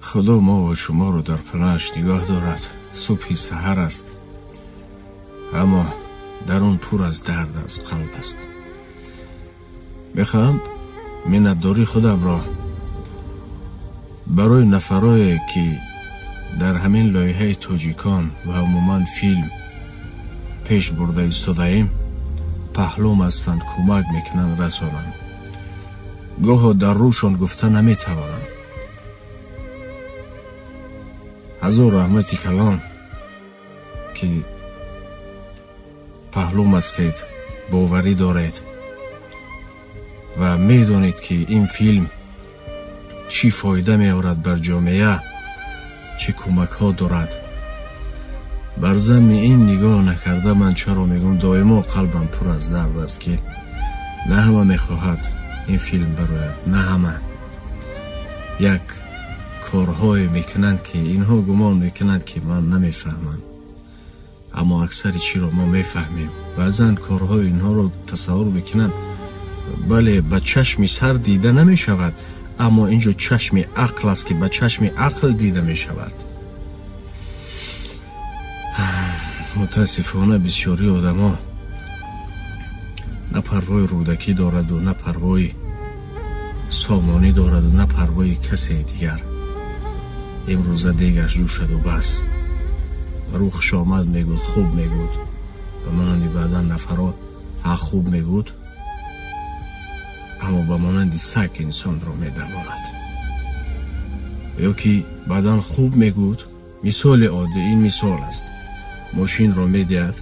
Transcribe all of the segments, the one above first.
خدا ما و شما رو در پناهش نگاه دارد. صبح سحر است، اما در اون پر از درد از قلب است. میخوام منتداری خودم را برای نفرایی که در همین لایحه تاجیکان و عموما فیلم پیش برده ایستاده ایم پهلوم هستند کمک میکنند رسانند. گاه در روشان گفته نمیتوانند. هزار رحمتی کلان که پهلوم هستید، باوری دارید و میدونید که این فیلم چی فایده میارد بر جامعه، چی کمک ها دارد. بر ضمن این نگاه نکرده من چرا میگم دائما قلبم پر از درد است که نه همه میخواهد این فیلم براید، نه همه یک کارهای میکنند که اینها گمان میکنند که من نمیفهمم، اما اکثر چی رو ما میفهمیم. بعضن کارهای اینها رو تصور میکنند بله به چشم سر دیده نمیشود، اما اینجا چشم عقل است که به چشم عقل دیده میشود. متاسفانه بسیاری آدم ها نه پروای رودکی دارد و نه پروای سامانی دارد و نه پروای کسی دیگر. امروزه دیگرش جو شد و بس. رو خوش آمد میگود، خوب میگود، به مانندی بعدا نفرات ها خوب میگود، اما به مانندی سگ انسان رو میدماند. یا که بعدا خوب میگود. مثال عادی این مثال است: ماشین رو میدید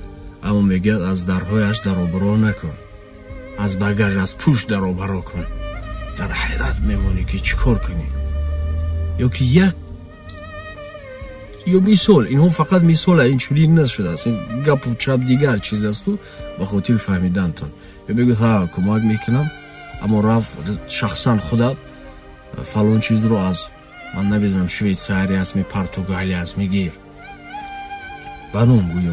اما میگد از درهایش درآبرا نکن، از بگاژ از پشت درآبرا کن. در حیرت میمونی که چیکار کنی. یا که یک یا مثال، اینها فقط مثال، این چنین نشده است، این گپ و چپ دیگر چیز است و به خاطر فهمیدنتون. یا بگید ها کمک میکنم، اما رفت شخصا خودت فلان چیز رو از من نمیدونم شویتساری است می پرتغالی است میگیر بنام گویو.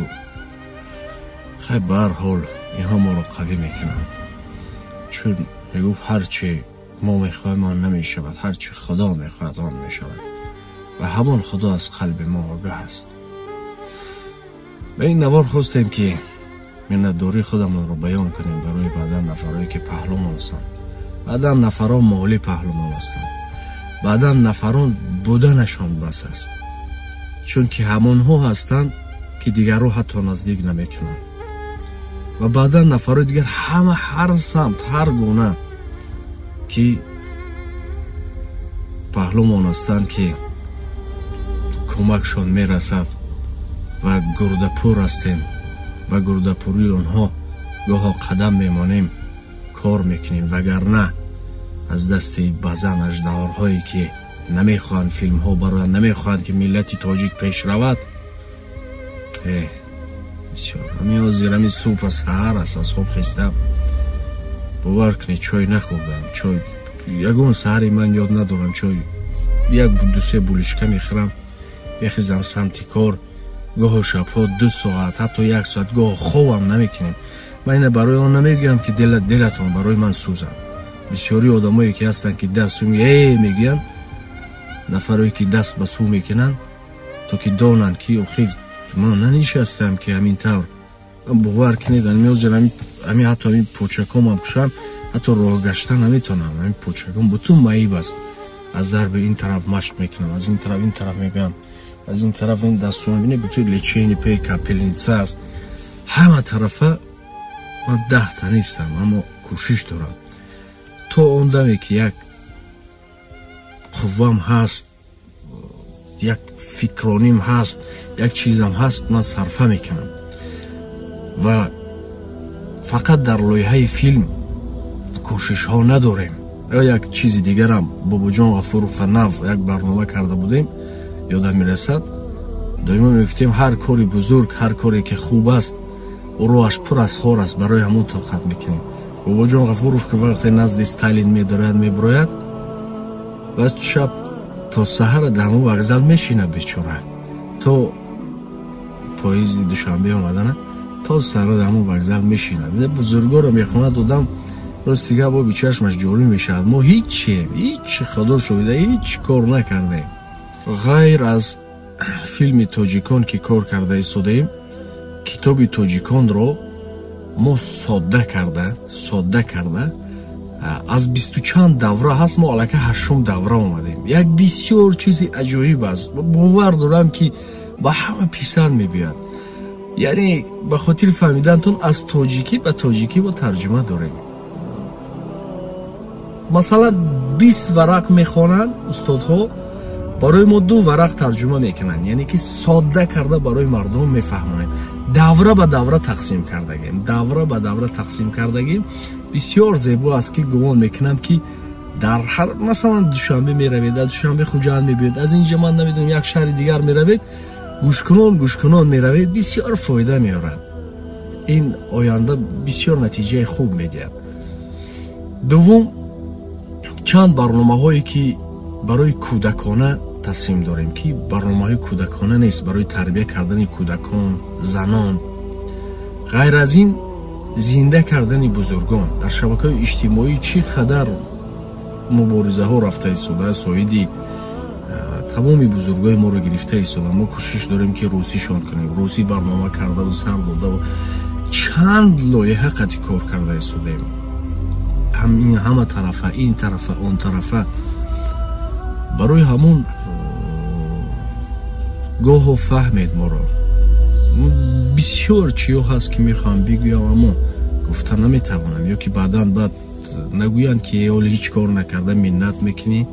خیلی به هر حال اینها ما رو قوی میکنن، چون میگفت هرچی ما میخوایم آن نمیشود، هرچی خدا میخواهد آن میشود و همان خدا از قلب ما آگاه است. به این نوار خواستیم که منتداری خودمون رو بیان کنیم برای بعدا نفرهایی که پهلوان هستند، بعدا نفران مالی پهلوان هستند، بعدا نفران بودنشان بس است، چون که همان ها هستند که دیگر رو حتی نزدیک نمیکنند. و بعدا نفرهای دیگر همه هر سمت هر گونه که پهلوان هستند که کمکشان میرسد و گردپور هستیم و گردپوری اونها گاه قدم میمانیم، کار میکنیم، وگرنه از دست بعضن اژدهارهایی که نمیخوان فیلم ها برای نمیخوان که ملت تاجیک پیش رود. بسیار همین زیرمی صبح از سحر است، از صبح خستم باور کنی چای نخوردم. چای یگون سحری من یاد ندارم، چای یک دو سه بولشکه میخورم، بخیزم سمتی کار، گاه شبها 2 ساعت حتی 1 ساعت گاه خوابم نمیکنیم. من اینه برای آن نمیگم که دلتون برای من سوزم. بسیاری آدمایی که هستن که دست میگن، نفرایی که دست به سو میکنن تا که دانن که اخیر ما ننشستم که همین طور باور کنید همین حتی همین پوچکم هم کشم، حتی راه گشتن نمیتونم. همین پوچکم بتون معیب است، از ضرب این طرف مشق میکنم، از این طرف میگم، از این طرف این دستون بینه بطور لچینی پی کپلینیتسه است. همه طرفه من 10 تا نیستم، اما کوشش دارم تا اون دمی که یک قوام هست، یک فکرانیم هست، یک چیزم هست، من صرفه میکنم. و فقط در لایحه فیلم کوشش ها نداریم. یا یک چیزی دیگر هم بابا جان غفور فناف یک برنامه کرده بودیم، یادم میرسد، دائما میگفتیم هر کاری بزرگ، هر کاری که خوب است روش پر از خور است، برای همون طاقت میکنیم. بابا جان غفورов که وقتی نزد استالین میبراید بس شب تا سحر دمو وокзал میشینه بیچاره، تو پاییز دوشنبه اومدنه تا سحر دمو وокзал میشینه. بزرگا رو میخونه دادم راست دیگه با بیچشمش جوری میشه. ما هیچ خدا شده هیچ کار نکردیم. غیر از فیلمی توجیکان که کار کرده ایستادیم، کتابی توجیکان رو ما ساده کرده از 20 چند دوره هست، ما علاکه 8 دوره آمدیم. یک بسیار چیزی عجایب است. باور دارم که با همه پیسند میبید. یعنی به خاطر فهمیدنتون از تاجیکی به تاجیکی با ترجمه داریم. مثلا 20 ورق میخوانن استادها، برای ما 2 ورق ترجمه میکنن. یعنی که ساده کرده برای مردم میفهمونیم. دوره به دوره تقسیم کردگیم. بسیار زیبا است که گمان میکنم که در هر مثلا دوشنبه میروید، در دوشنبه خوجند میبید، از اینجا من نمیدونم یک شهر دیگر میروید، گوش کنون میروید، بسیار فایده میارد. این آینده بسیار نتیجه خوب میدهد. دوم، چند برنامه هایی که برای کودکانه تصمیم داریم که برنامه های کودکانه نیست، برای تربیه کردن کودکان، زنان. غیر از این زنده کردن بزرگان در شبکه‌های اجتماعی چی قدر مبارزه ها رفته ایستاده. سویدی تمامی بزرگای ما رو گرفته ایستاده. ما کوشش داریم که روسیشون کنیم. روسی برنامه کرده و سر داده و چند لایحه قطعی کار کرده ایستادیم. همه طرفه، این طرفه، آن طرفه. برای همون گاه فهمید ما رو. بسیار چیو هست که میخوام بگویم اما گفته نمیتوانم، یا که بعدا بعد نگوین که اولی هیچ کار نکرده منت میکنی.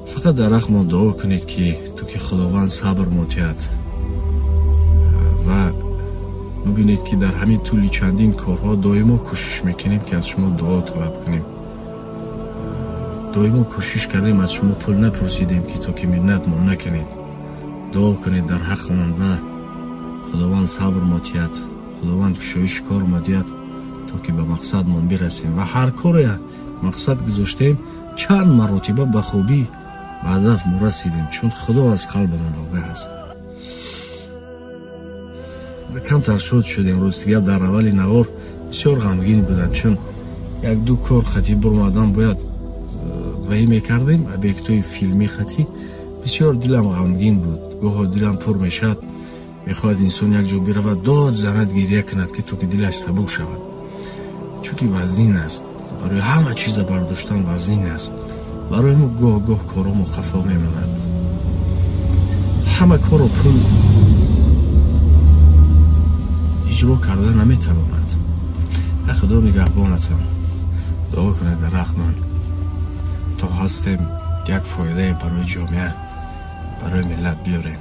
فقط در رحم دعا کنید که تو که خداوند صبر مطیعت و ببینید که در همین طول چندین کارها دائما کوشش میکنیم که از شما دعا طلب کنیم. دائما کوشش کردیم از شما پول نپرسیدیم که تو که منت ما نکنید. دعا کنید در حق من و خداوند صبر مطیعت، خداوند کشایش کار مدیت تا که به مقصد من برسیم. و هر کار مقصد گذاشتیم چند مرتبه به خوبی به هدف ما رسیدیم، چون خدا از قلب من آگاه است. کم ترشد شدیم. روز دیگر در اول نوار بسیار غمگین بودم، چون 1-2 کار خطی برمادن باید وحی میکردیم. ابیکتوی فیلمی خطی بسیار دلم غمگین بود. گوه دلم پر میشد، میخواد انسان یک جا برود داد زند گریه کند که تو که دلش سبک شود، چون که وزنین است. برای همه چیز برداشتن وزنین است. برای ما گاه کارامو خفا میماند. همه کارو پول اجرا کرده نمیتواند. خدا نگهبانتان. دعا کنید در رحمان تا هستیم یک فایده برای جامعه، برای ملت بیاریم.